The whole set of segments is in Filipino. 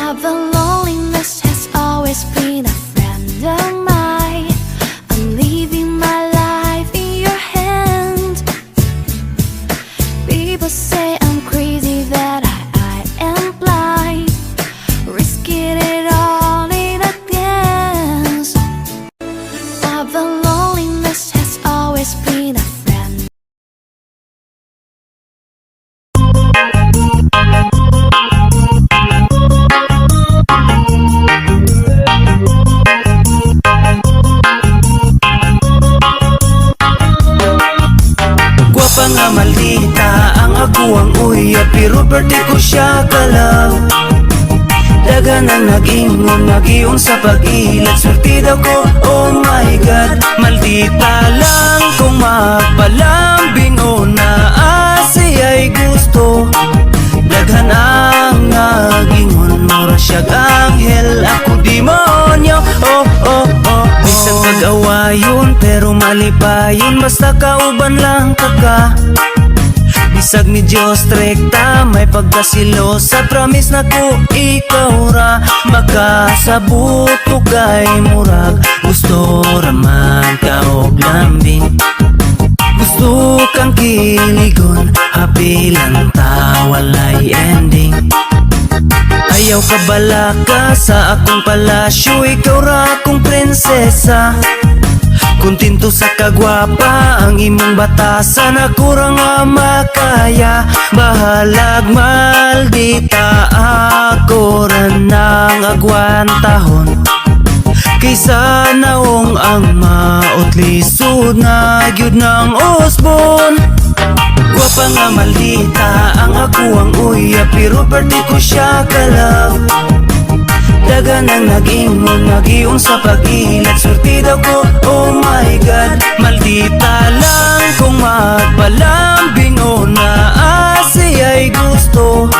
The loneliness has always been a friend of mine. I'm leaving my life in your hand. People say I'm crazy, that I am blind, risking it all in a dance. The loneliness has always been a friend. Gwapa nga maldita ang aguang uya, pero birthday ko siya kalaw. Daga nang nag-ingon, nag-iong sa pag-ilat, surti daw ko, oh my God. Maldita lang kung magpalambing o naasiya'y gusto. Daghan ang nag-ingon, mura siyag anghel, ako demonyo, oh oh oh. Bisag pag-awayon, pero malipayon, basta kauban lang kaka. Bisag mi Diyos rekta, may pagkasilosa, promise na ko ikaw ra. Makasabot ko kay murag, gusto raman ka og lambing. Gusto kang kiligon, happy lang ta, walay ending. Ayaw ka balaka sa akong palasyo, ikaw ra akong prinsesa. Kuntinto sa kagwapa ang imong batasan, ako ra nga makaya. Bahalag maldita, ako ra nang agwantahon. Kaysa naong ang mautlisod na gyud ng usbon. Gwapa nga maldita ang ako ang uya, pero birthday ko siya kalaw. Daga nang nag-ingon, nag-iong sa pag-ilat, surti daw ko, oh my God. Maldita lang kung magpalambing o naasiya'y gusto.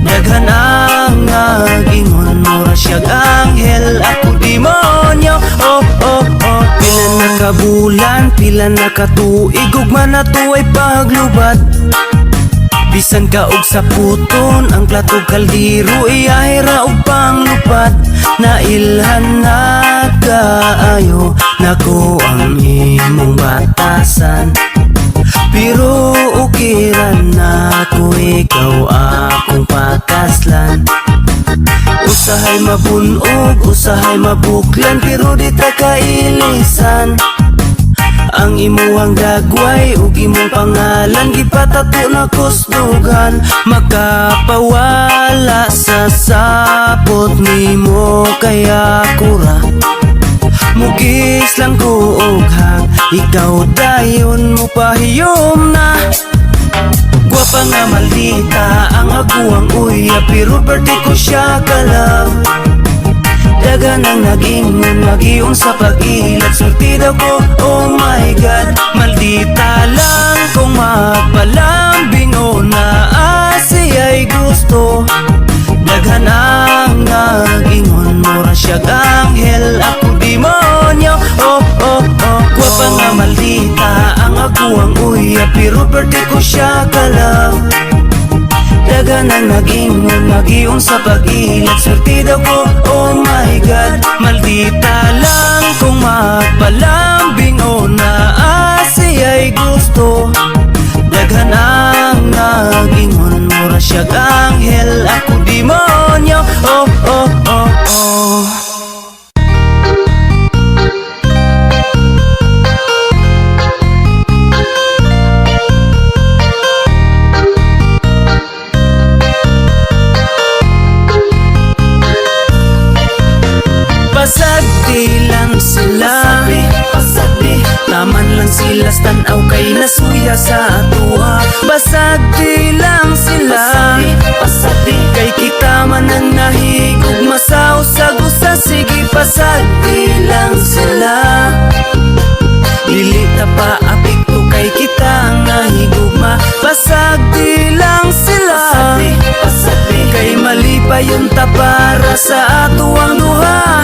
Daghan ang nag-ingon, mura siyag anghel, ako demonyo, oh oh oh. Pila na kabulan, pila na katuig, ugma na to ay paglubat. Bisan ka og sa puton, ang plato kaldiro, iyahira og panglupat. Nailhan na kaayo, nako ang imong batasan. Pero ukiran na ko, ikaw akong pakaslan. Usahay mabunog, usahay mabuklan, pero di ta kailisan. Ang imuhang dagway ug imong pangalan, gipatato na kusdugan. Makapawala sa sapot nimo, kaya kura mugis lang ko og hang, ikaw dayon mo pahiyom na. Gwapa nga maldita ang aguang uya, pero birthday ko siya kalaw. Daga nang nag-ingon, nag-iong sa pag-ilat, surti daw ko, oh my God. Maldita lang kung magpalambing o naasiya'y gusto. Daghan ang nag-ingon, mura siyag anghel, ako demonyo, oh oh oh. Gwapa nga maldita ang aguang uya, pero birthday ko siya kalaw. Daga nang nag-ingon, nag-iong sa pag-ilat, surti daw ko, oh my God. Maldita lang kung magpalambing o naasiya'y gusto. Daghan ang nag-ingon, mura siyag anghel, ako demonyo, oh oh oh oh. Pasagdi lang sila, taman lang sila, tanaw kay nasuya sa atuha. Basagdi lang sila, kay kita man ang nahigog, masaw sa gusa, sige pasagdi lang sila. Dili ta pa apikto kay kita ang nahigugma. Pasagdi lang sila, kay mali pa yun ta para sa ato ang duha.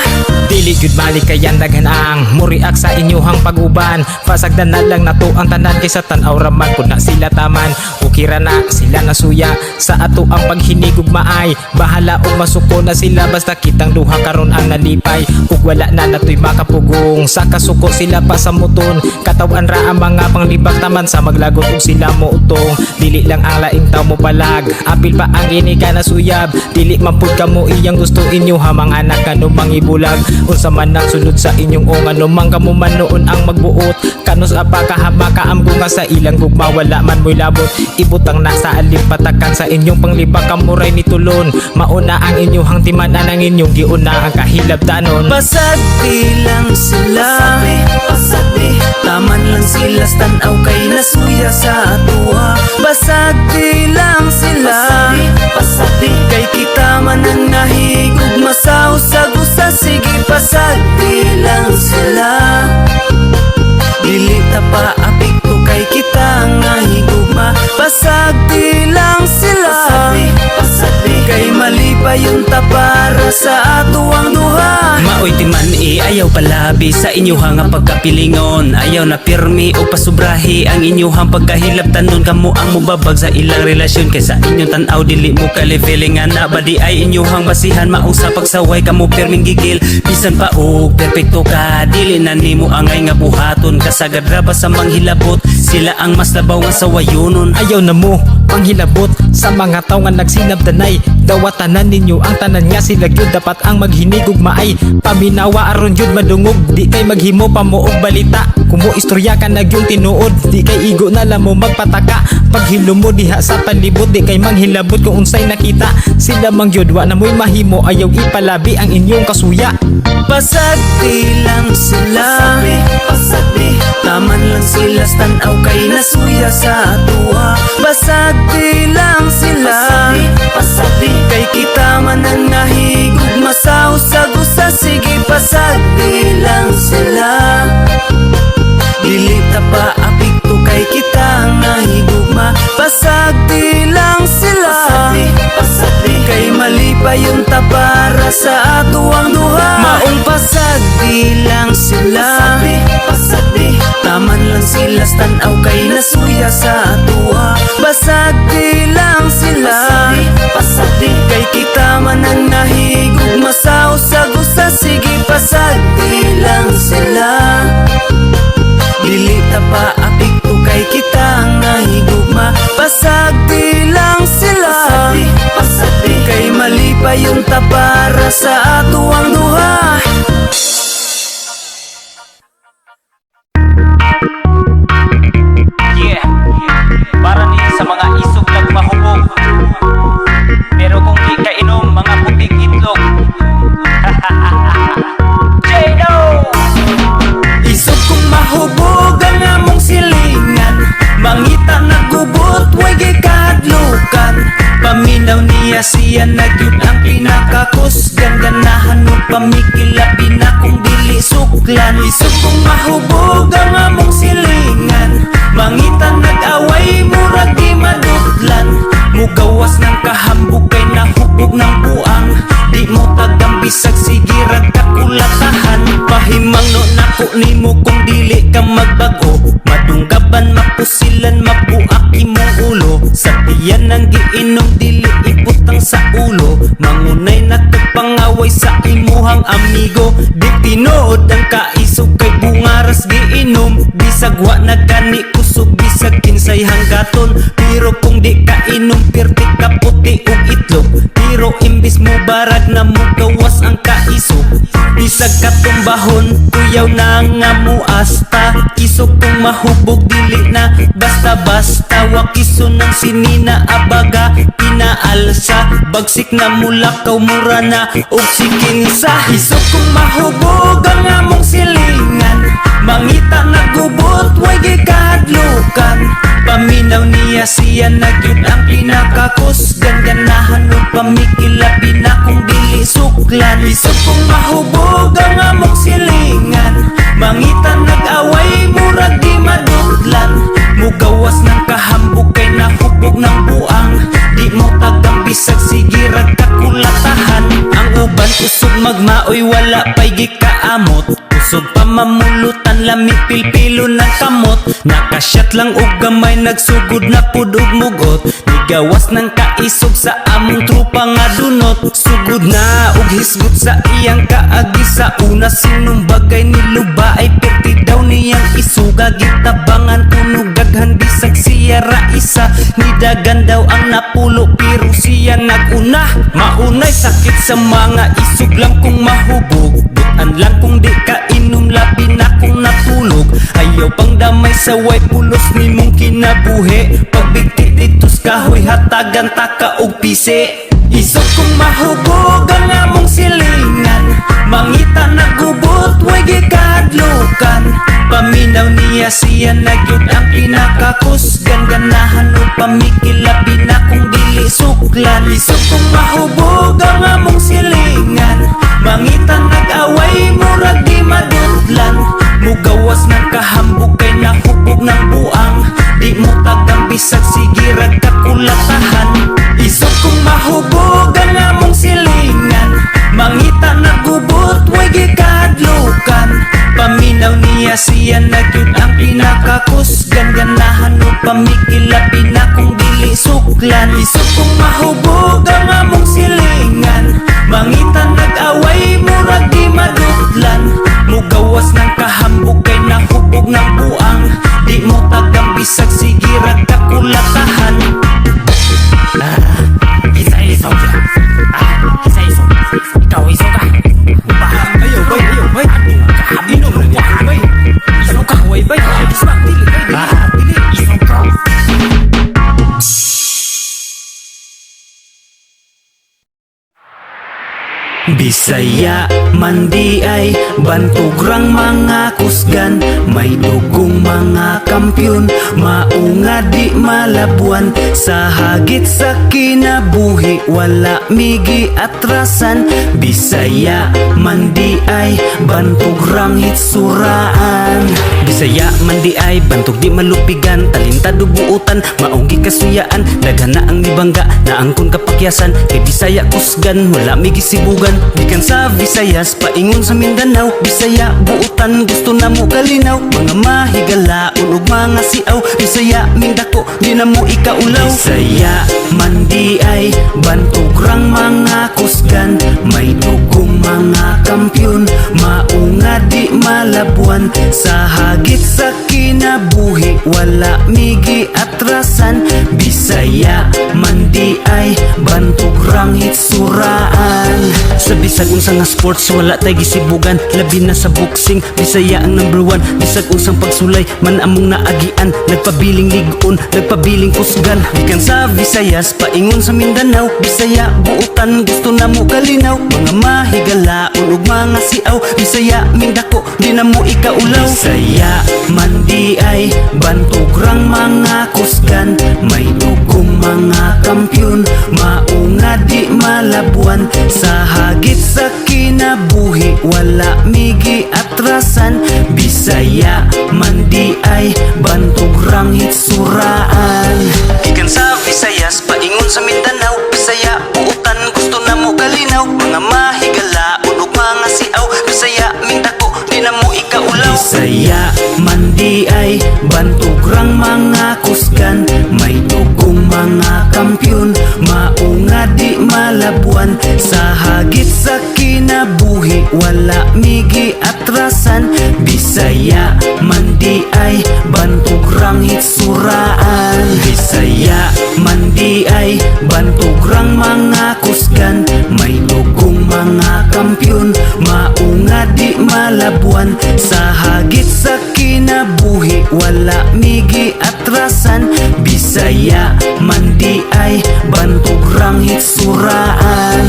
Dili gyud malikayan daghan ang muriak sa inyuhang pag-uban. Pasagdan na lang nato ang tanan kaysa tan-aw raman kun na sila taman. Ukira na sila nasuya sa ato ang paghinigugmaay. Bahala og masuko na sila basta kitang duha karon ang nalipay. Ug wala na natoy makapugong sa kasuko sila pa sa muton. Katawan ra ang mga panglibak taman sa maglagot ug sila mo utong. Dili lang ang laing taw mo palag, apil pa ang ini ka nasuyab. Dili man pud kamo iyang gusto inyo hamang anak kanumang ibulag. Unsa man ang sunod sa inyong o anumang kamo man noon ang magbuot. Kanus apa kahama kaamgo nga sa ilang gugma wala man mo'y labot. Ibutang na sa alip patakan sa inyong panglibak kamuray ni tulon. Mauna ang inyong timanan ang inyong giuna ang kahilab tanon. Basag di lang sila, basag di taman lang sila tanaw kay nasuya sa atua. Basag di lang sila, basag di kay kita man ang nahigug masaw sa gusa. Sige basag di lang sila, dili ta pa apik ko kay kita nga higugma. Basag di lang sila, basag di kay mali pa yung tapara sa ato ang duha. Maoy timan ayaw palabi sa inyuhang nga pagkapilingon. Ayaw na pirmi o pasubrahi ang inyuhang pagkahilap tanon. Kamo ang mubabag sa ilang relasyon kay sa inyong tanaw dili mo kalifelingan na badi ay inyuhang basihan mausa pagsaway kamo pirming gigil. Bisan pa og perpekto ka dili na nimo angay nga buhaton. Kasagad ra ba sa manghilabot sila ang mas labaw nga sawayonon. Ayaw na mo panghilabot sa mga taw nga nagsinab tanay. Dawatanan ninyo ang tanan nga sila gyud dapat ang maghinigog maay. Paminawa aron jud madungog di kay maghimo pa mo og balita. Kumo istorya ka na gyud tinuod di kay igo na lang mo magpataka. Paghilo mo diha sa palibot di kay manghilabot kung unsay nakita. Sila mang gyud wa na mo'y mahimo ayaw ipalabi ang inyong kasuya. Basag di lang sila, basag di taman lang sila tanaw kay nasuya sa atua. Basag di lang sila, basag di kay kita man ang nahigug masaw sa gusa. Sige basag di lang sila, dili ta pa apik ko kay kita nga higugma. Basag di lang sila, basag di kay mali pa yung tapara sa ato ang duha. Maong basag di lang sila, basag di taman lang sila tanaw kay nasuya sa atua. Basag di lang sila, basag di kay kita man ang nahigug masaw sa gusa. Sige basag di lang sila, dili ta pa apik ko kay kita nga higugma. Basag di lang sila, basag di kay mali pa yung tapara sa ato ang duha. Yeah, para ni sa mga isog lang mahubog. Pero kung di ka inom mga puting itlog. J-No! Isog kong mahubog ang among silingan. Mangita nagubot, way gikahadlukan. Paminaw niya siya nagyud ang pinakakusgan. Ganahan mo pamikilabi na kung dili suklan. Isog kong mahubog ang among silingan. Mangita nag-away, murag di madudlan. Mugawas ng kahambog kay nahubog ng buang. Di mo tagang bisag sige ragkakulatahan. Pahimang no nako nimo kung dili ka magbago. Madunggaban mapusilan mabuak imong ulo. Sa tiyan ng giinom dili iputang sa ulo. Mangunay na pangaway sa imuhang amigo. Di tinood ang kaisog kay bungaras giinom. Bisag wa nagani kusog bisag kinsay hanggaton. Pero kung di ka inom pirti ka puti ug itlog. Pero imbis mo barag na mo gawas ang kaisog. Bisag katumbahon kuyaw na nga muasta. Isog kung mahubog dili na basta-basta. Wakiso ng sinina abaga pinaalsa. Bagsik na mulakaw mura na og sikinsa. Isog kung mahubog ang among silingan. Mangita nagubot way gikahadlukan. Paminaw niya siya nagyud ang pinakakusgan. Ganahan mo pamikilabi na kung dili suklan. Isog kung mahubog ang among silingan. Mangita nag-away murag di madudlan. Mugawas ng kahambog kay nahubog ng buang. Di mo tagang bisag sige ragkakulatahan. Ang uban usog magmaoy wala pay gika amot. Usog pa mamulutan, lami pilpilo ng kamot. Nakasyat lang og gamay, nagsugod na pud og mugot. Nigawas ng kaisog sa among trupa nga dunot. Sugod na og hisgot sa iyang kaagi. Sa una sinong bagay niluba ay perti daw niyang isuga. Gitabangan puno gaghan bisag siya ra isa. Nidagan daw ang napulo pero siya naguna. Maunay sakit sa mga isog lang kung mahubog. Butan lang kung di ka inom, labi na kung natulog. Ayaw pang damay sa way pulos ni mong kinabuhi. Pagbigti ditos kahoy hatagan taka og pisi. Isog kung mahubog ang among silingan. Mangita nagubot, way gikadlukan. Paminaw niya siya nagyud ang pinakakusgan. Ganahan o pamikilabi na kung dili suklan. Isog kung mahubog ang among silingan. Mangita nag-away, murag di madudlan. Mugawas ng kahambog kay nahubog ng buang. Di mo tagang bisag sige ragkakulatahan. Isog kung mahubog ang among silingan. Mangita nagubot, way gikadlukan. Paminaw niya siya nagyud ang pinakakusgan. Ganahan o pamikilabi na kung dili suklan. Isog kung mahubog ang among silingan. Mangita nag-away, murag di madudlan. Mugawas ng kahambog kay nahubog ng buang. Di mo tagang bisag sige ragkakulatahan. Isa-isog ka. Isa-isog. Ikaw isog ka. Ayaw bay, inom na niya bay. Isog ka, way bay. Isbak, dili bay, dili. Isog ka. Bisaya man di ay bantugrang mga kusgan. May dugong mga kampyon, maunga di malabuan. Sa hagit sa kinabuhi, wala migi atrasan. Bisaya man di ay bantugrang hitsuraan. Bisaya man di ay bantug di malupigan. Talintado buutan, maunggi kasuyaan. Daghan na ang nibangga, naangkon kapakyasan. Kay Bisaya kusgan, wala migi sibugan. Gikan sa Visayas, paingon sa Mindanao. Bisaya buutan, gusto na mo kalinaw. Mga mahigalaon ug mga siaw. Bisaya mindako, di na mo ikaulaw. Bisaya man di ay bantugrang mga kusgan. May dugong mga kampyon, maunga di malabuan. Sa hagit sa kinabuhi, wala migi atrasan. Bisaya man di ay bantugrang hitsuraan. Sa bisag unsang nga sports, wala tay gisibugan. Labi na sa boxing, Bisaya ang #1. Bisag unsang pagsulay, man among naagian. Nagpabiling ligon, nagpabiling kusgan. Gikan sa Visayas, paingon sa Mindanao. Bisaya buutan, gusto na mo kalinaw. Mga mahigalaon ug mga siaw. Bisaya mindako, di na mo ikaulaw. Bisaya man di ay bantugrang mga kusgan. May dugong mga kampyon, maunga di malabuan. Sa hagit sa kinabuhi, wala migi atrasan. Bisaya man di ay bantugrang hitsuraan. Gikan sa Visayas, paingon sa Mindanao. Bisaya buutan, gusto na mo kalinaw. Mga mahigalaon ug mga siaw. Bisaya mindako, di na mo ikaulaw. Bisaya man di ay bantugrang mga kusgan. May dugong mga kampyon, maunga di malabuan. Sa hagit sa kinabuhi, wala migi atrasan. Bisaya man di ay bantugrang hitsuraan. Bisaya man di ay bantugrang mga kusgan. May dugong mga kampyon, maunga di malabuan. Sa hagit sa kinabuhi, wala migi atrasan. Bisaya man di ay bantugrang hitsuraan.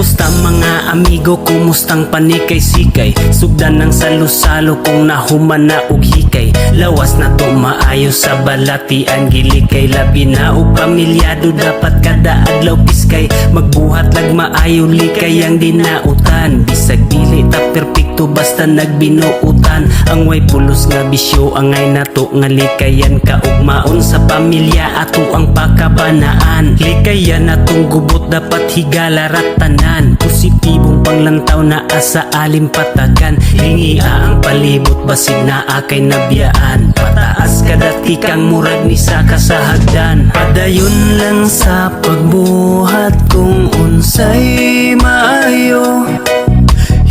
Kumusta mga amigo, kumustang panikay-sikay? Sugdan ng salo-salo kung nahuman na og hikay. Lawas na to maayo sa balatian gilikay. Labi na o pamilyado dapat kada adlaw piskay. Magbuhat lag maayo likay ang dinautan. Bisag dili ta perpekto basta nagbinuutan. Ang way pulos nga bisyo angay nato nga likayan. Kaugmaon sa pamilya ato ang pakabanaan. Likayan atong gubot dapat higala ratanan. Positibong panglantaw na asa alim patagan. Lingia ang palibot basig na akay nabiyaan. Pataas kadati kang murag ni sa kasahagdan. Padayon lang sa pagbuhat kung unsay maayo.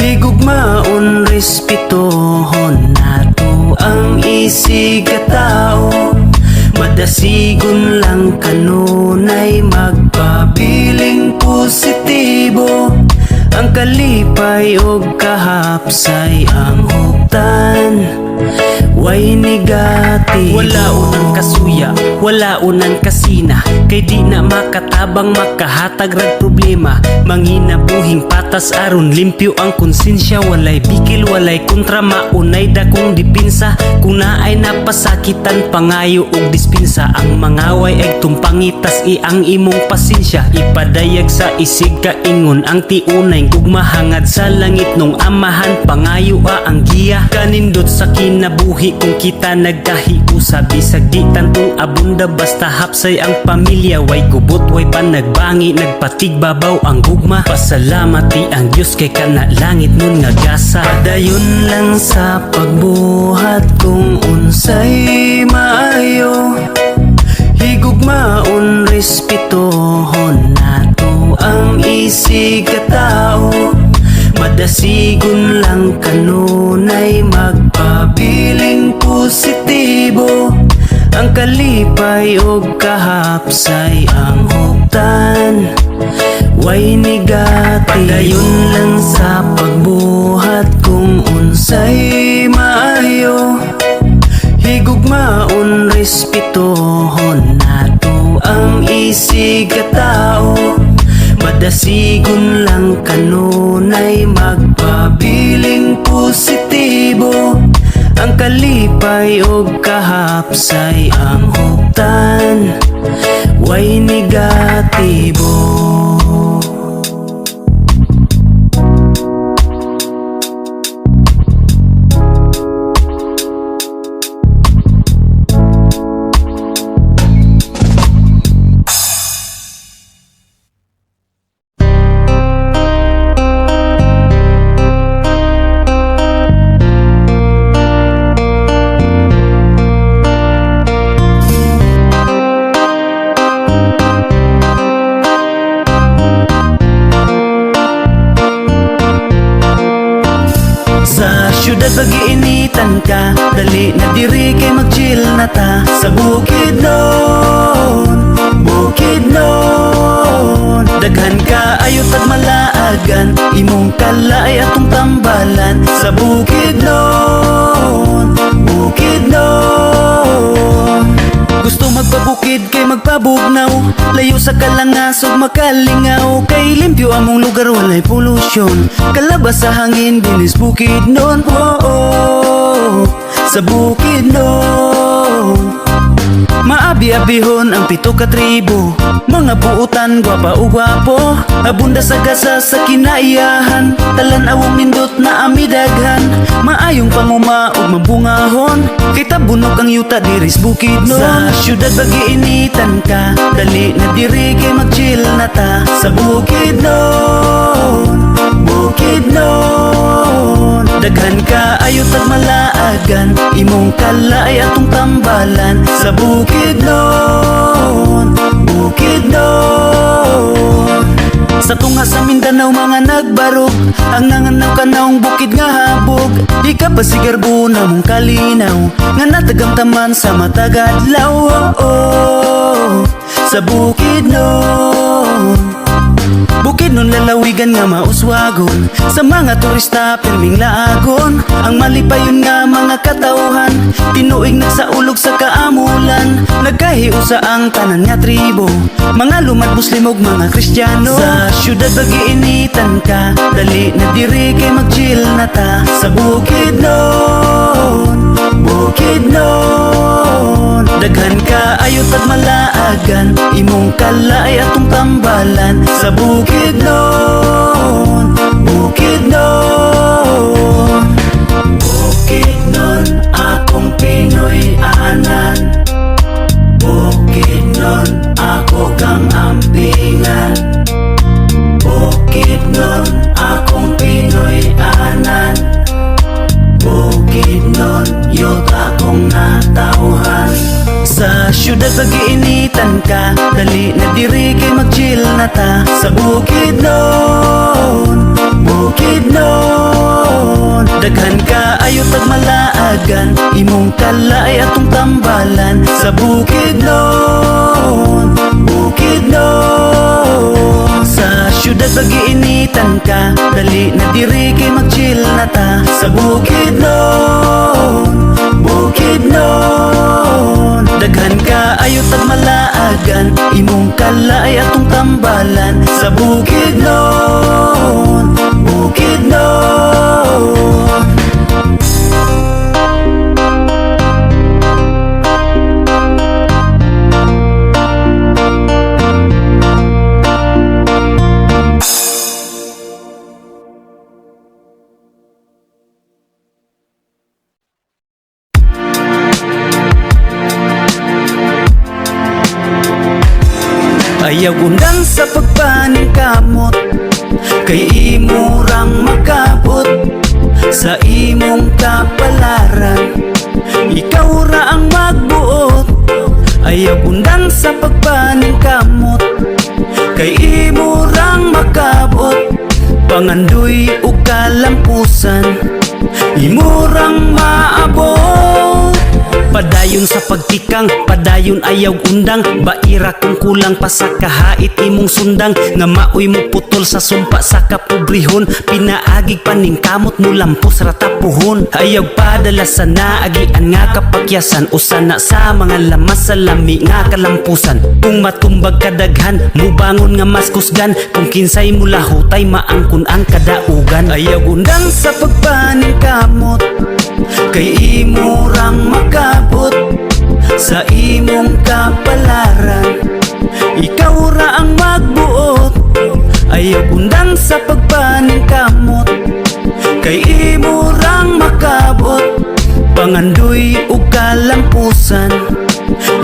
Higugmaon respetohon nato ang isig katao. Madasigon lang kanunay magpabiling positibo. Ang kalipay og kahapsay ang huptan. Way negati. Wala unang kasuya, wala unang kasina. Kay di na makatabang makahatag rag problema. Mangina buhing patas aron limpyo ang konsensya. Walay bikil, walay kontra, maunay dakong dipinsa. Kung naay napasakitan pangayo og dispinsa. Ang mangaway ay tumpangitas iang imong pasensya. Ipadayag sa isig kaingon ang tiunay gugmahangad sa langit nung amahan. Pangayo ang giya kanindot sa kinabuhi kung kita nagkahiusa. Bisag di tantong abunda basta hapsay ang pamilya. Way gubot, way panagbangi, nagpatigbabaw ang gugma. Pasalamat di ang Diyos kay kana langit nun nga gasa. Padayon lang sa pagbuhat kung unsay maayo. Higugmaon respetohon nato ang isig katao. Madasigon lang kanunay magpabiling positibo. Ang kalipay og kahapsay ang huptan. Way negati. Padayon lang sa pagbuhat kung unsay maayo. Higugmaon respetohon nato ang isig katao. Madasigon lang kanunay magpabiling positibo. Ang kalipay og kahapsay ang huptan. Way negatibo. Syudad pag-iinitan ka, dali na diri kay mag-chill na ta. Sa bukid nun, bukid nun. Daghan ka ayot at malaagan, imong kalay atong tambalan. Sa bukid nun, bukid nun. Gusto magpabukid kay magpabugnaw, layo sa kalangasog makalingaw. Kay limpyo among lugar walay pollution, kalabas sa hangin binis bukid nun. Sa bukid nun maabi-abihon ang 7 ka tribo. Mga buutan, gwapa o gwapo, abunda sa gasa sa kinaiyahan. Talan-awong nindot na amidaghan, maayong panguma o mabungahon. Kay tabunog ang yuta diris bukid nun. Sa syudad pag-iinitan ka, dali na diri kay mag-chill na ta. Sa bukid nun, bukid nun. Daghan ka ayot at malaagan, imong kalay atong tambalan. Sa bukid nun, bukid nun. Sa tunga sa Mindanao mga nagbarog, ang nanganaw kanaong bukid nga habog. Di ka pa sigarbo na mong kalinaw, nga natagamtaman sa matagadlaw. Sa bukid nun Bukid nun lalawigan nga mauswagon, sa mga turista pirming laagon. Ang malipayon nga mga katauhan, tinuig nagsaulog sa kaamulan. Nagkahiusa ang tanan nga tribo, mga lumad Muslim ug mga Kristiyano. Sa syudad bagiinitan ka, dali na diri kay mag-chill na ta. Sa bukid nun, bukid nun, daghan ka ayot at malaagan, imong kalay atong tambalan. Sa bukid nun, bukid nun, bukid nun, akong Pinoy anan. Bukid nun, ako kang ampingan. Bukid nun, akong Pinoy anan. Bukid nun, yot akong natauhan. Sa syudad bagiinitan ka, dali na diri kay mag-chill na ta. Sa bukid nun, bukid nun, daghan ka ayot at malaagan, imong kalay atong tambalan. Sa bukid nun, bukid nun, sa syudad bagiinitan ka, dali na diri kay mag-chill na ta. Sa bukid nun, bukid nun, daghan ka ayot at malaagan, imong kalay atong tambalan. Sa bukid nun, bukid nun. Ayaw undang sa pagpaning kamot, kay imurang makabot sa imong kapalaran. Ikaw ra ang magbuot. Ayaw undang sa pagpaning kamot, kay imurang makabot. Pangandoy ug kalampusan, imurang maabot. Padayon sa pagtikang, padayon ayaw undang. Baira kung kulang pa sa kahait imong sundang. Nga maoy mo putol sa sumpa sa kapobrihon, pinaagig paning kamot mo lampos ratapuhon. Ayaw padala sa naagian nga kapakyasan, usana sa mga lamas sa lami nga kalampusan. Kung matumbag kadaghan, mubangon nga mas kusgan. Kung kinsay mo lahutay, maangkon ang kadaugan. Ayaw undang sa pagpaning kamot, kay imurang makabot sa imong kapalaran. Ikaw ra ang magbuot. Ayaw undang sa pagpaning kamot, kay imurang makabot. Pangandoy ug kalampusan,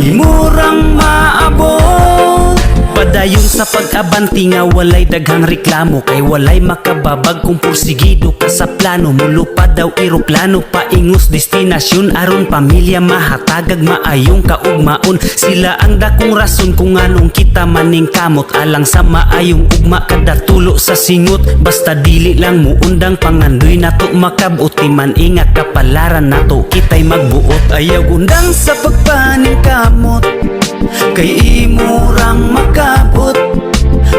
imurang maabot. Padayon sa pag-abanti nga walay daghang reklamo, kay walay makababag kung pursigido ka sa plano. Mulupad daw eroplano, paingos destinasyon, aron pamilya mahatagag maayong kaugmaon. Sila ang dakong rason kung anong kita maning kamot, alang sa maayong ugma kada tulo sa singot. Basta dili lang mo undang, pangandoy nato makabot. Timan inga kapalaran nato kitay magbuot. Ayaw undang sa pagpaning kamot, kay imurang makabot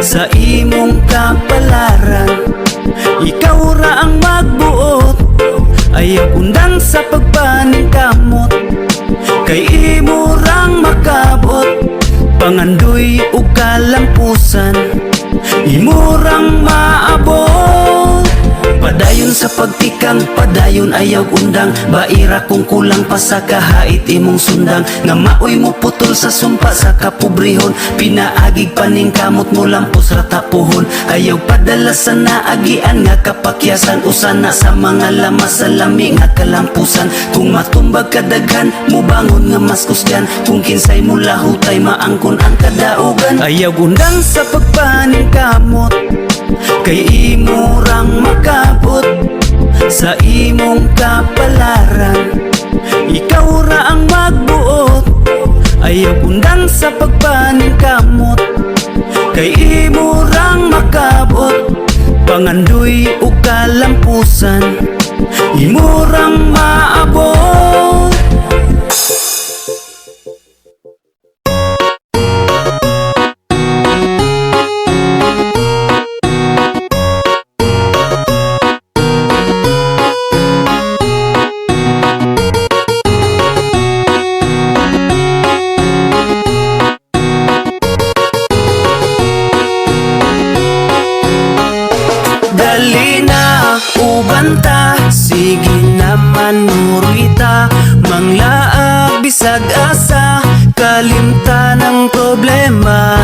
sa imong kapalaran. Ikaw ra ang magbuot. Ayaw undang sa pagpaning kamot, kay imurang makabot. Pangandoy ug kalampusan, imurang maabot. Padayon sa pagtikang, padayon ayaw undang. Baira kung kulang pa sa kahait imong sundang. Nga maoy mo putol sa sumpa sa kapobrihon, pinaagig paning kamot mo lampos ratapuhon. Ayaw padala sa naagian nga kapakyasan, usana sa mga lamas sa lami nga kalampusan. Kung matumbag kadaghan, mubangon nga mas kusgan. Kung kinsay mo lahutay, maangkon ang kadaugan. Ayaw undang sa pagpaning kamot, kay imurang makabot sa imong kapalaran. Ikaw ra ang magbuot. Ayaw undang sa pagpaning kamot, kay imurang makabot. Pangandoy ug kalampusan, imurang maabot. Dali na, ubanta, sige naman nurita, manglaag bisag asa, kalimtan ng problema.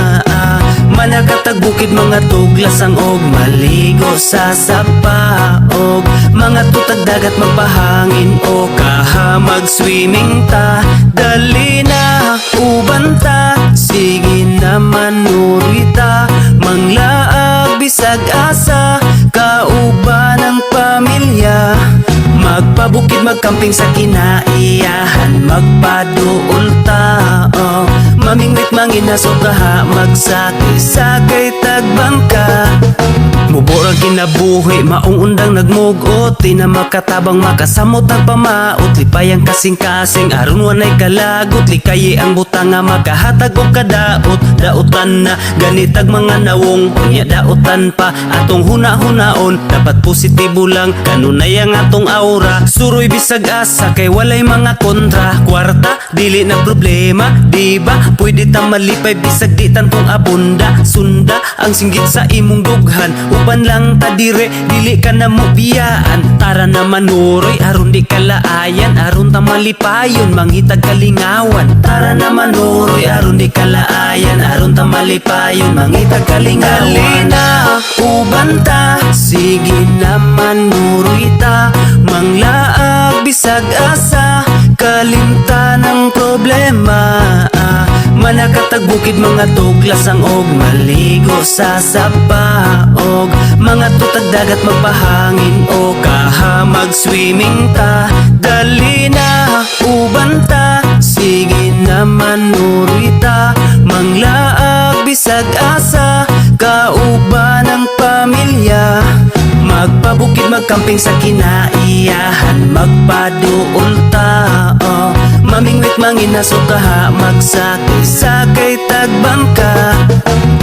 Manakatag bukid mga tuglasang og maligo sa sapa, og mga tutag dagat magpahangin o kahamag swimming ta. Dali na, ubanta, sige naman nurita, manglaag bisag asa, kauban ng pamilya. Magpabukid, magkamping sa kinaiyahan, magpaduol ta, oh. Mamingwit manginaso kaha, magsakay-sakay tagbangka. Muborang kinabuhi, maong undang nagmugot, di na makatabang makasamot nagpamaot. Lipayang kasing-kasing, aron wanay kalagot, likayi ang butang nga makahatag o kadaot. Daotan na ganitag mga nawong, unya daotan pa atong huna-hunaon. Dapat positibo lang, kanunay ang atong aura. Suroy bisag asa, kay walay mga kontra. Kwarta, dili na problema, diba? Pwede ta malipay bisag di tantong abunda. Sunda ang singgit sa imong dughan, uban lang ta dire, dili ka na mo biyaan. Tara na manuroy, aron di kalaayan, aron ta malipayon, mangitag kalingawan. Tara na manuroy, aron di kalaayan, aron ta malipayon, mangitag kalingawan. Dali na, ubanta, sige naman nuroy ta, manglaag bisag asa, kalimtan ng problema. Manakatag bukid mga tuglasang og maligo sa sapa, og mga tutag dagat magpahangin o kahamag swimming ta. Dali na, ubanta, sige naman nurita, manglaag bisag asa, kauban ng pamilya. Magpabukid, magkamping sa kinaiyahan, magpaduol ta, oh. Mamingwit manginaso kaha, magsakay-sakay tagbangka.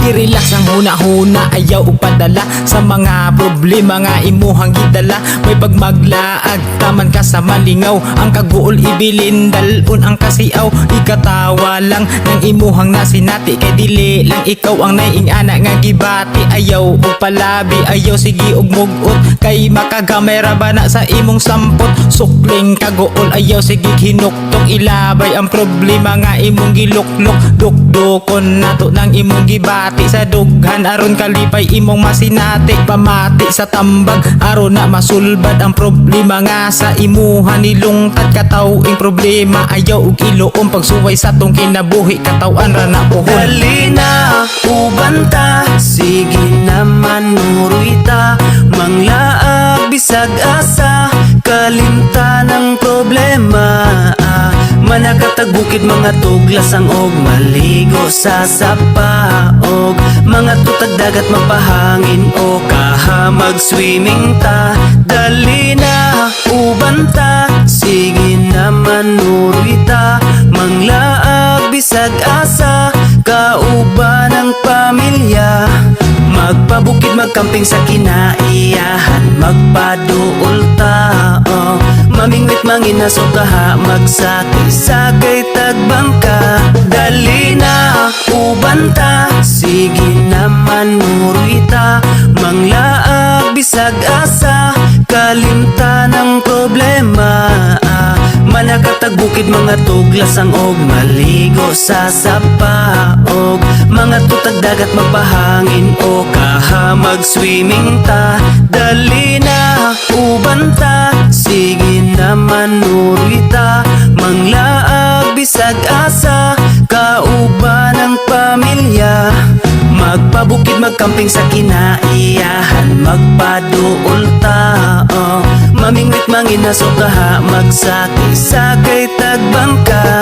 I-relax ang huna-huna, ayaw upadala sa mga problema nga imuhang gidala. May pagmaglaag, taman ka sa malingaw, ang kaguol ibilin, dalun ang kasiaw. Ikatawa lang ng imuhang nasinati, kay dili lang ikaw ang naiing-ana nga gibati. Ayaw og palabi, ayaw sige og mugot, kay makagamay ra ba na sa imong sampot. Sukling kaguol, ayaw sige hinuktok, ilabay ang problema nga imong giluklok. Dukdukon nato ng imong gibati sa dughan, aron kalipay imong masinati. Pamati sa tambag, aron na masulbad ang problema nga sa imuha nilungtad. Katawing problema, ayaw og iluom, pagsuway sa tong kinabuhi, katawan ra na pohon. Dali na, ubanta, sige naman nurita, manglaag bisag asa, kalimtan ng problema. Manakatag bukid mga tuglasang og maligo sa sapa, og mga tutag dagat magpahangin o kahamag swimming ta. Dali na, ubanta, sige naman nurita, manglaag bisag asa, kauban ng pamilya. Magpabukid, magkamping sa kinaiyahan, magpaduol ta, oh. Mamingwit manginaso kaha, magsakay-sakay tagbangka. Dali na, ubanta, sige naman nurita, manglaag bisag asa, kalimtan ng problema. Manakatag bukid mga tuglasang og maligo sa sapa, og mga tutag dagat magpahangin o kahamag swimming ta. Dali na, ubanta, sige naman nurita, manglaag bisag asa, kauban ng pamilya. Magpabukid, magkamping sa kinaiyahan, magpaduol ta, oh. Mamingwit manginaso kaha, magsakay-sakay tagbangka.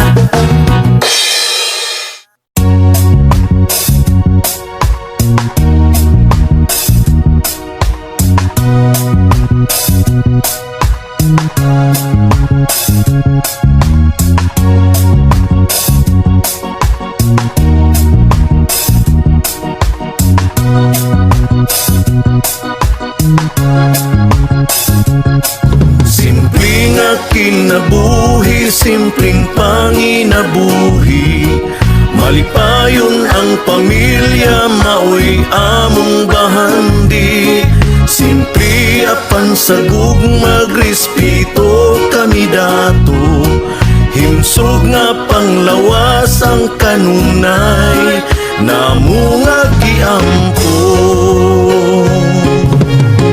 Simpleng kinabuhi, simpleng panginabuhi. pansagug magrespeto kami dato. Himsog nga panglawas ang kanunay, namo nga giampo.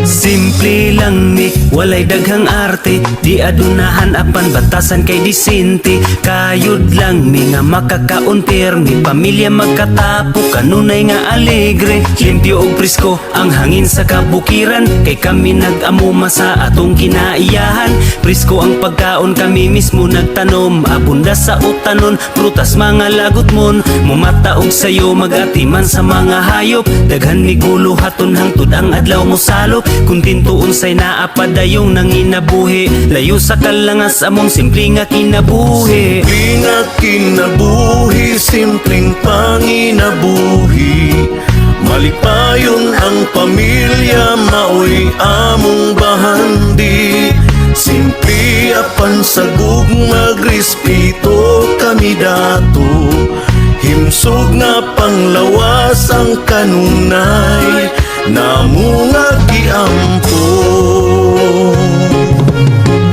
Simple lang ni, walay daghang arte, di adunahan apan batasan kay disente. Kayod lang ni nga makakauntir, mi pamilya magkatapo, kanunay nga alegre. Limpyo og presko ang hangin sa kabukiran, kay kami nag-amuma sa atong kinaiyahan. Presko ang pagkaon, kami mismo nagtanom, abunda sa utanon, prutas mga lagot mon. Mumataog sayo, magatiman sa mga hayop, daghan mi gulo haton hangtod ang adlaw mo salop. Kuntinto unsay naapadayong nanginabuhi, layo sa kalangas among simple nga kinabuhi. Simple nga kinabuhi, simpleng panginabuhi. Malipayon ang pamilya, maoy among bahandi. Simple apan sagug magrespeto kami dato. Himsog nga panglawas ang kanunay, namo nga giampo.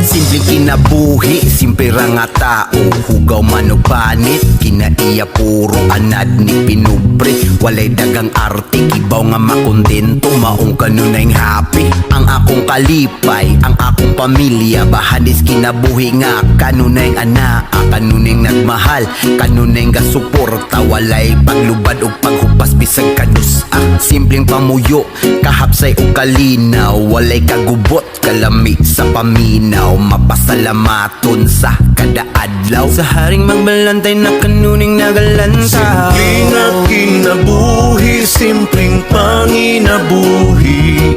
Simpleng kinabuhi, simple ra nga tao, hugaw man og panit, kinaiya puro anad ni pinubre. Walay dagang arte, kibaw nga makontento, maong kanunay happy. Ang akong kalipay, ang akong pamilya, bahanis kinabuhi nga kanunay ana, kanunay nagmahal, kanunay nga suporta. Walay paglubad og paghupas bisag kanus. Simpleng pamuyo, kahapsay og kalinaw, walay kagubot, kalami sa paminaw, mapasalamaton sa kada adlaw. Sa haring magbalantay na kanuning nagalanta. Simple nga kinabuhi, simpleng panginabuhi.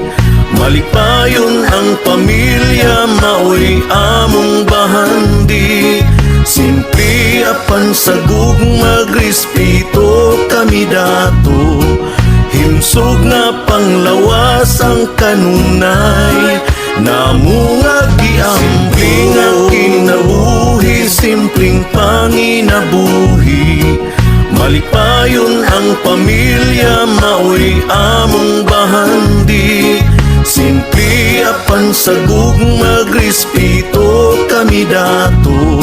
Malipayon ang pamilya, maoy among bahandi. Simple apan sagug magrespeto kami dato. Himsog nga panglawas ang kanunay, namo nga giampo. Simple nga kinabuhi, simpleng panginabuhi. Malipayon ang pamilya, maoy among bahandi. Simple apan sagug magrespeto kami dato.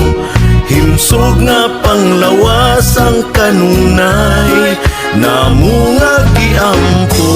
Himsog nga panglawas ang kanunay, namo nga giampo.